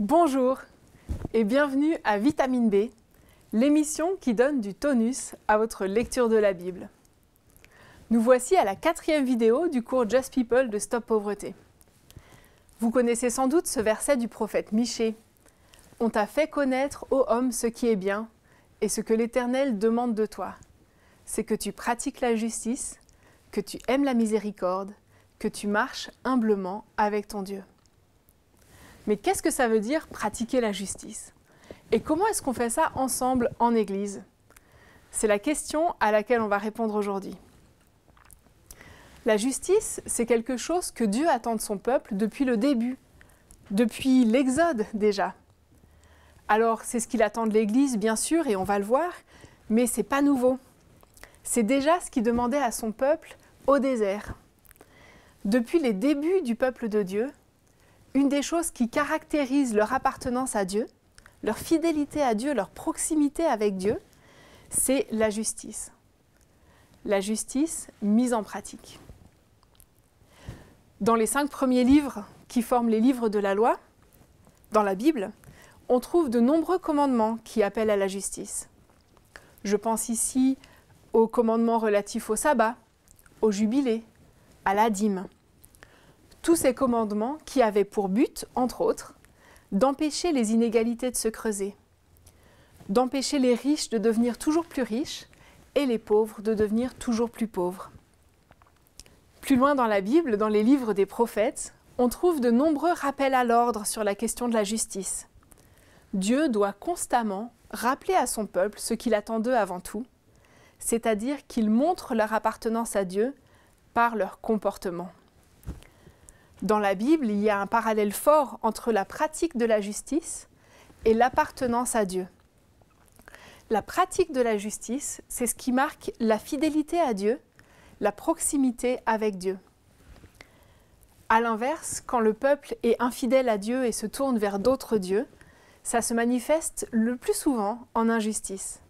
Bonjour et bienvenue à Vitamine B, l'émission qui donne du tonus à votre lecture de la Bible. Nous voici à la 4e vidéo du cours Just People de Stop Pauvreté. Vous connaissez sans doute ce verset du prophète Michée. « On t'a fait connaître, ô homme, ce qui est bien, et ce que l'Éternel demande de toi. C'est que tu pratiques la justice, que tu aimes la miséricorde, que tu marches humblement avec ton Dieu. » Mais qu'est-ce que ça veut dire pratiquer la justice? Et comment est-ce qu'on fait ça ensemble en Église? C'est la question à laquelle on va répondre aujourd'hui. La justice, c'est quelque chose que Dieu attend de son peuple depuis le début, depuis l'Exode déjà. Alors c'est ce qu'il attend de l'Église bien sûr et on va le voir, mais c'est pas nouveau. C'est déjà ce qu'il demandait à son peuple au désert. Depuis les débuts du peuple de Dieu, une des choses qui caractérise leur appartenance à Dieu, leur fidélité à Dieu, leur proximité avec Dieu, c'est la justice. La justice mise en pratique. Dans les 5 premiers livres qui forment les livres de la loi, dans la Bible, on trouve de nombreux commandements qui appellent à la justice. Je pense ici aux commandements relatifs au sabbat, au jubilé, à la dîme. Tous ces commandements qui avaient pour but, entre autres, d'empêcher les inégalités de se creuser, d'empêcher les riches de devenir toujours plus riches et les pauvres de devenir toujours plus pauvres. Plus loin dans la Bible, dans les livres des prophètes, on trouve de nombreux rappels à l'ordre sur la question de la justice. Dieu doit constamment rappeler à son peuple ce qu'il attend d'eux avant tout, c'est-à-dire qu'ils montrent leur appartenance à Dieu par leur comportement. Dans la Bible, il y a un parallèle fort entre la pratique de la justice et l'appartenance à Dieu. La pratique de la justice, c'est ce qui marque la fidélité à Dieu, la proximité avec Dieu. À l'inverse, quand le peuple est infidèle à Dieu et se tourne vers d'autres dieux, ça se manifeste le plus souvent en injustice.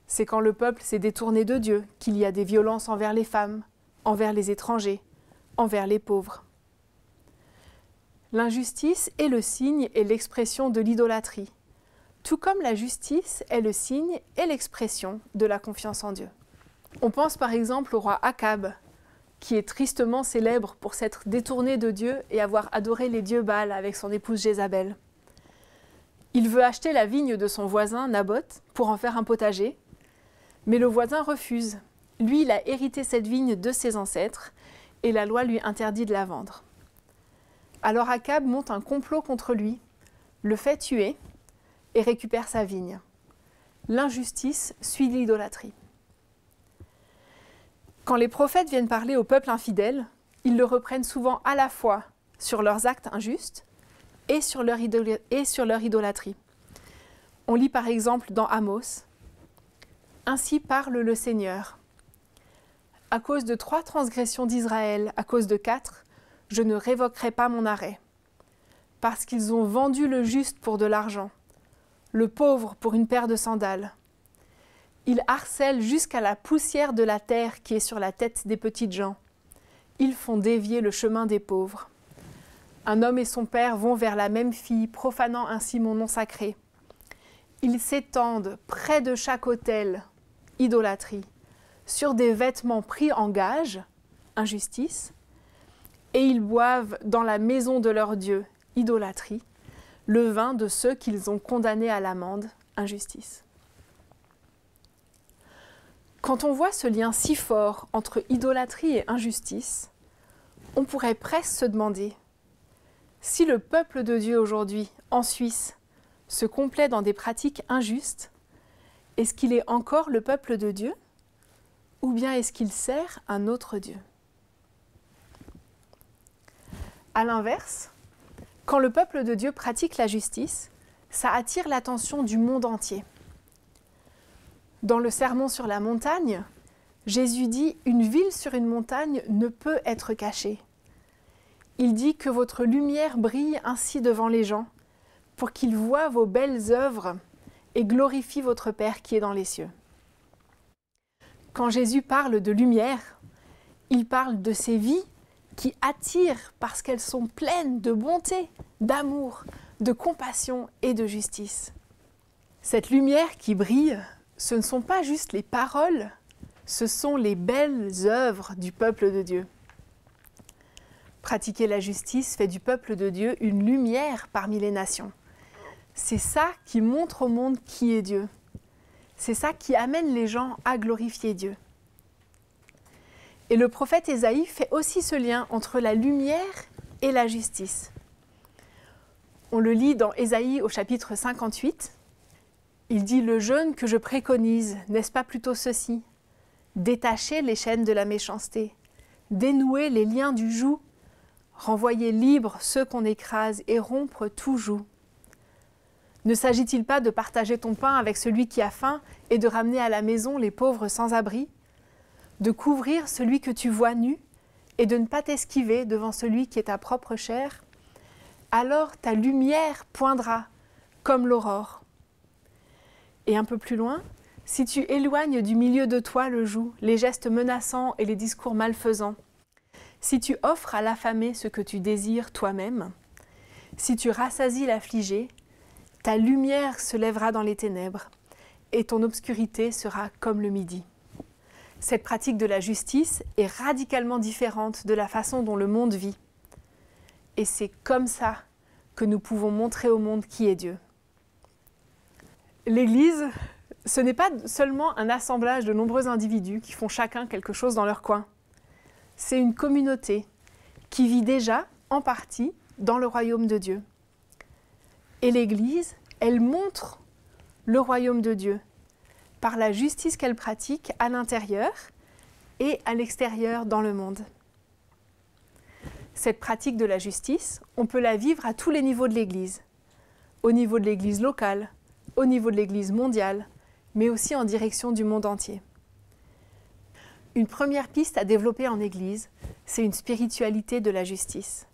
C'est quand le peuple s'est détourné de Dieu qu'il y a des violences envers les femmes, envers les étrangers, envers les pauvres. L'injustice est le signe et l'expression de l'idolâtrie, tout comme la justice est le signe et l'expression de la confiance en Dieu. On pense par exemple au roi Akab, qui est tristement célèbre pour s'être détourné de Dieu et avoir adoré les dieux Baal avec son épouse Jézabel. Il veut acheter la vigne de son voisin Naboth pour en faire un potager, mais le voisin refuse. Lui, il a hérité cette vigne de ses ancêtres et la loi lui interdit de la vendre. Alors Akab monte un complot contre lui, le fait tuer et récupère sa vigne. L'injustice suit l'idolâtrie. Quand les prophètes viennent parler au peuple infidèle, ils le reprennent souvent à la fois sur leurs actes injustes et sur leur idolâtrie. On lit par exemple dans Amos « Ainsi parle le Seigneur. À cause de 3 transgressions d'Israël, à cause de 4, je ne révoquerai pas mon arrêt. Parce qu'ils ont vendu le juste pour de l'argent, le pauvre pour une paire de sandales. Ils harcèlent jusqu'à la poussière de la terre qui est sur la tête des petites gens. Ils font dévier le chemin des pauvres. Un homme et son père vont vers la même fille, profanant ainsi mon nom sacré. Ils s'étendent près de chaque autel, idolâtrie, sur des vêtements pris en gage, injustice, et ils boivent dans la maison de leur Dieu, idolâtrie, le vin de ceux qu'ils ont condamnés à l'amende, injustice. Quand on voit ce lien si fort entre idolâtrie et injustice, on pourrait presque se demander si le peuple de Dieu aujourd'hui, en Suisse, se complaît dans des pratiques injustes, est-ce qu'il est encore le peuple de Dieu ou bien est-ce qu'il sert un autre Dieu? À l'inverse, quand le peuple de Dieu pratique la justice, ça attire l'attention du monde entier. Dans le Sermon sur la montagne, Jésus dit « Une ville sur une montagne ne peut être cachée ». Il dit que votre lumière brille ainsi devant les gens, pour qu'ils voient vos belles œuvres et glorifient votre Père qui est dans les cieux. Quand Jésus parle de lumière, il parle de ces vies qui attirent parce qu'elles sont pleines de bonté, d'amour, de compassion et de justice. Cette lumière qui brille, ce ne sont pas juste les paroles, ce sont les belles œuvres du peuple de Dieu. Pratiquer la justice fait du peuple de Dieu une lumière parmi les nations. C'est ça qui montre au monde qui est Dieu. C'est ça qui amène les gens à glorifier Dieu. Et le prophète Ésaïe fait aussi ce lien entre la lumière et la justice. On le lit dans Ésaïe au chapitre 58. Il dit « Le jeûne que je préconise, n'est-ce pas plutôt ceci ? Détacher les chaînes de la méchanceté, dénouer les liens du joug, renvoyer libres ceux qu'on écrase et rompre tout joug. Ne s'agit-il pas de partager ton pain avec celui qui a faim et de ramener à la maison les pauvres sans abri ? De couvrir celui que tu vois nu et de ne pas t'esquiver devant celui qui est ta propre chair ? Alors ta lumière poindra comme l'aurore. » Et un peu plus loin, « Si tu éloignes du milieu de toi le joug, les gestes menaçants et les discours malfaisants, si tu offres à l'affamé ce que tu désires toi-même, si tu rassasies l'affligé, ta lumière se lèvera dans les ténèbres et ton obscurité sera comme le midi. » Cette pratique de la justice est radicalement différente de la façon dont le monde vit. Et c'est comme ça que nous pouvons montrer au monde qui est Dieu. L'Église, ce n'est pas seulement un assemblage de nombreux individus qui font chacun quelque chose dans leur coin. C'est une communauté qui vit déjà, en partie, dans le royaume de Dieu. Et l'Église, elle montre le royaume de Dieu par la justice qu'elle pratique à l'intérieur et à l'extérieur dans le monde. Cette pratique de la justice, on peut la vivre à tous les niveaux de l'Église. Au niveau de l'Église locale, au niveau de l'Église mondiale, mais aussi en direction du monde entier. Une première piste à développer en Église, c'est une spiritualité de la justice.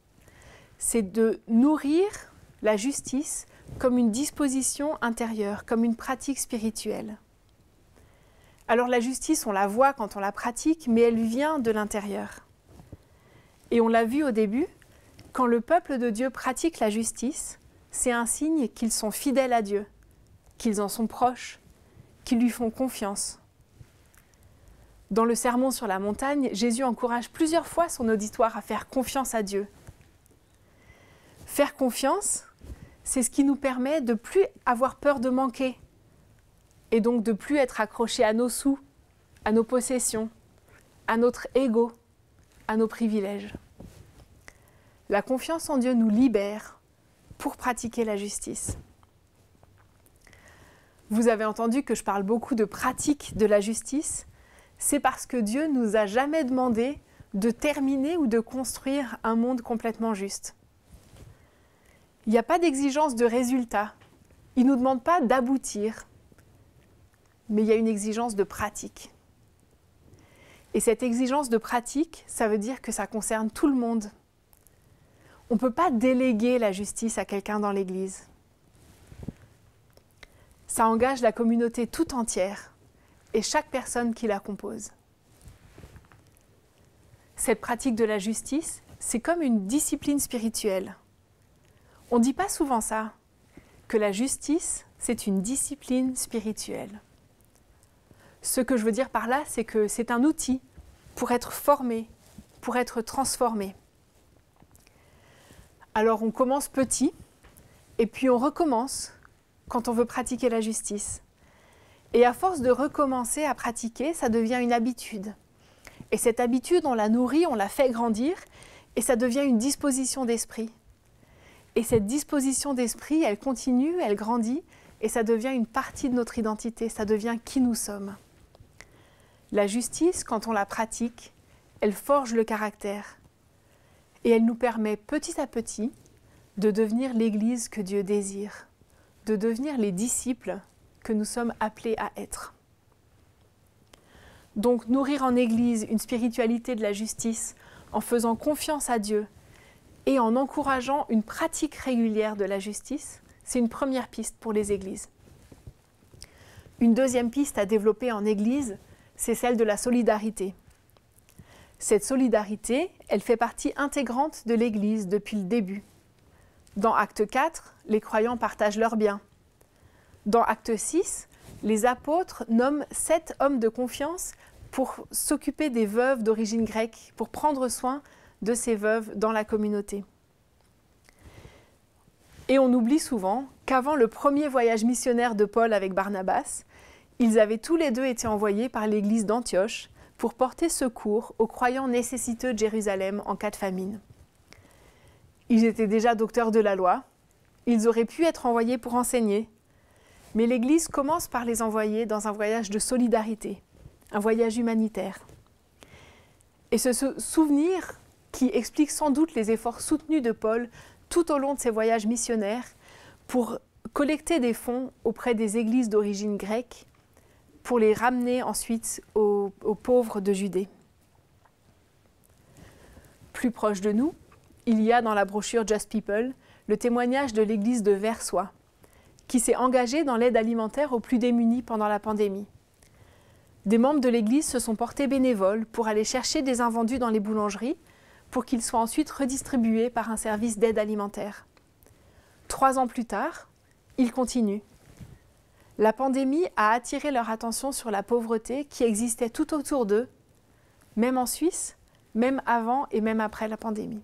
C'est de nourrir la justice comme une disposition intérieure, comme une pratique spirituelle. Alors la justice, on la voit quand on la pratique, mais elle vient de l'intérieur. Et on l'a vu au début, quand le peuple de Dieu pratique la justice, c'est un signe qu'ils sont fidèles à Dieu, qu'ils en sont proches, qu'ils lui font confiance. Dans le Sermon sur la montagne, Jésus encourage plusieurs fois son auditoire à faire confiance à Dieu. Faire confiance, c'est ce qui nous permet de ne plus avoir peur de manquer, et donc de ne plus être accroché à nos sous, à nos possessions, à notre ego, à nos privilèges. La confiance en Dieu nous libère pour pratiquer la justice. Vous avez entendu que je parle beaucoup de pratique de la justice. C'est parce que Dieu ne nous a jamais demandé de terminer ou de construire un monde complètement juste. Il n'y a pas d'exigence de résultat. Il ne nous demande pas d'aboutir. Mais il y a une exigence de pratique. Et cette exigence de pratique, ça veut dire que ça concerne tout le monde. On ne peut pas déléguer la justice à quelqu'un dans l'Église. Ça engage la communauté tout entière et chaque personne qui la compose. Cette pratique de la justice, c'est comme une discipline spirituelle. On ne dit pas souvent ça, que la justice, c'est une discipline spirituelle. Ce que je veux dire par là, c'est que c'est un outil pour être formé, pour être transformé. Alors on commence petit, et puis on recommence quand on veut pratiquer la justice. Et à force de recommencer à pratiquer, ça devient une habitude. Et cette habitude, on la nourrit, on la fait grandir, et ça devient une disposition d'esprit. Et cette disposition d'esprit, elle continue, elle grandit, et ça devient une partie de notre identité, ça devient qui nous sommes. La justice, quand on la pratique, elle forge le caractère. Et elle nous permet petit à petit de devenir l'Église que Dieu désire, de devenir les disciples que nous sommes appelés à être. Donc nourrir en Église une spiritualité de la justice en faisant confiance à Dieu et en encourageant une pratique régulière de la justice, c'est une première piste pour les Églises. Une deuxième piste à développer en Église, c'est celle de la solidarité. Cette solidarité, elle fait partie intégrante de l'Église depuis le début. Dans Acte 4, les croyants partagent leurs biens. Dans Acte 6, les apôtres nomment 7 hommes de confiance pour s'occuper des veuves d'origine grecque, pour prendre soin de ces veuves dans la communauté. Et on oublie souvent qu'avant le premier voyage missionnaire de Paul avec Barnabas, ils avaient tous les deux été envoyés par l'église d'Antioche pour porter secours aux croyants nécessiteux de Jérusalem en cas de famine. Ils étaient déjà docteurs de la loi, ils auraient pu être envoyés pour enseigner, mais l'Église commence par les envoyer dans un voyage de solidarité, un voyage humanitaire. Et ce souvenir qui explique sans doute les efforts soutenus de Paul tout au long de ses voyages missionnaires pour collecter des fonds auprès des églises d'origine grecque pour les ramener ensuite aux pauvres de Judée. Plus proche de nous, il y a dans la brochure Just People le témoignage de l'église de Versoix, qui s'est engagée dans l'aide alimentaire aux plus démunis pendant la pandémie. Des membres de l'église se sont portés bénévoles pour aller chercher des invendus dans les boulangeries pour qu'ils soient ensuite redistribués par un service d'aide alimentaire. 3 ans plus tard, ils continuent. La pandémie a attiré leur attention sur la pauvreté qui existait tout autour d'eux, même en Suisse, même avant et même après la pandémie.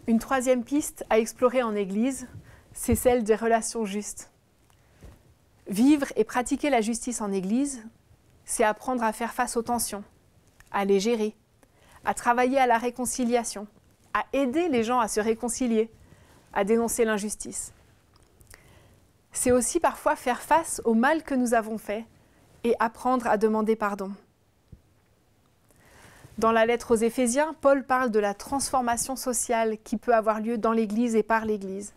Une 3e piste à explorer en Église, c'est celle des relations justes. Vivre et pratiquer la justice en Église, c'est apprendre à faire face aux tensions, à les gérer, à travailler à la réconciliation, à aider les gens à se réconcilier, à dénoncer l'injustice. C'est aussi parfois faire face au mal que nous avons fait et apprendre à demander pardon. Dans la lettre aux Éphésiens, Paul parle de la transformation sociale qui peut avoir lieu dans l'Église et par l'Église.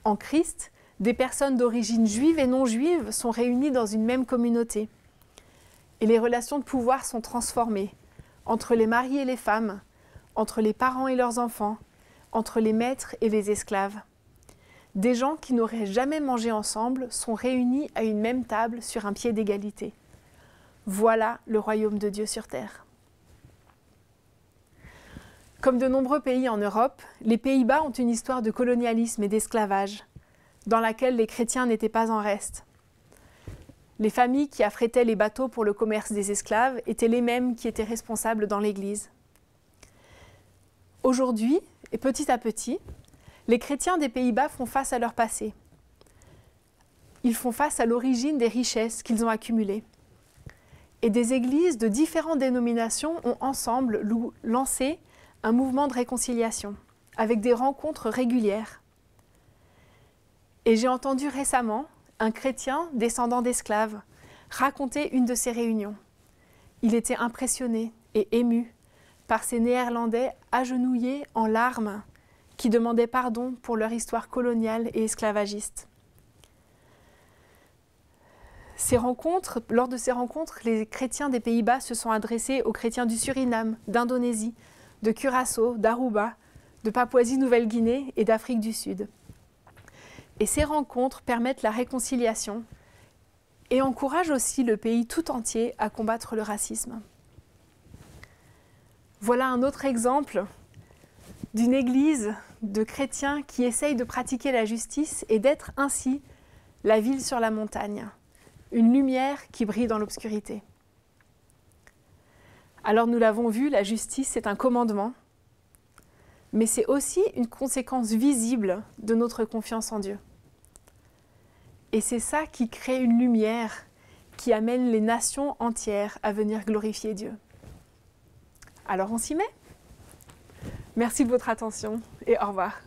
En Christ, des personnes d'origine juive et non juive sont réunies dans une même communauté. Et les relations de pouvoir sont transformées, entre les maris et les femmes, entre les parents et leurs enfants, entre les maîtres et les esclaves. Des gens qui n'auraient jamais mangé ensemble sont réunis à une même table sur un pied d'égalité. Voilà le royaume de Dieu sur terre. Comme de nombreux pays en Europe, les Pays-Bas ont une histoire de colonialisme et d'esclavage, dans laquelle les chrétiens n'étaient pas en reste. Les familles qui affrétaient les bateaux pour le commerce des esclaves étaient les mêmes qui étaient responsables dans l'Église. Aujourd'hui, et petit à petit, les chrétiens des Pays-Bas font face à leur passé. Ils font face à l'origine des richesses qu'ils ont accumulées. Et des églises de différentes dénominations ont ensemble lancé un mouvement de réconciliation, avec des rencontres régulières. Et j'ai entendu récemment un chrétien descendant d'esclaves raconter une de ces réunions. Il était impressionné et ému par ces Néerlandais agenouillés en larmes qui demandaient pardon pour leur histoire coloniale et esclavagiste. Lors de ces rencontres, les chrétiens des Pays-Bas se sont adressés aux chrétiens du Suriname, d'Indonésie, de Curaçao, d'Aruba, de Papouasie-Nouvelle-Guinée et d'Afrique du Sud. Et ces rencontres permettent la réconciliation et encouragent aussi le pays tout entier à combattre le racisme. Voilà un autre exemple d'une église de chrétiens qui essayent de pratiquer la justice et d'être ainsi la ville sur la montagne, une lumière qui brille dans l'obscurité. Alors nous l'avons vu, la justice c'est un commandement, mais c'est aussi une conséquence visible de notre confiance en Dieu. Et c'est ça qui crée une lumière qui amène les nations entières à venir glorifier Dieu. Alors on s'y met ? Merci de votre attention et au revoir.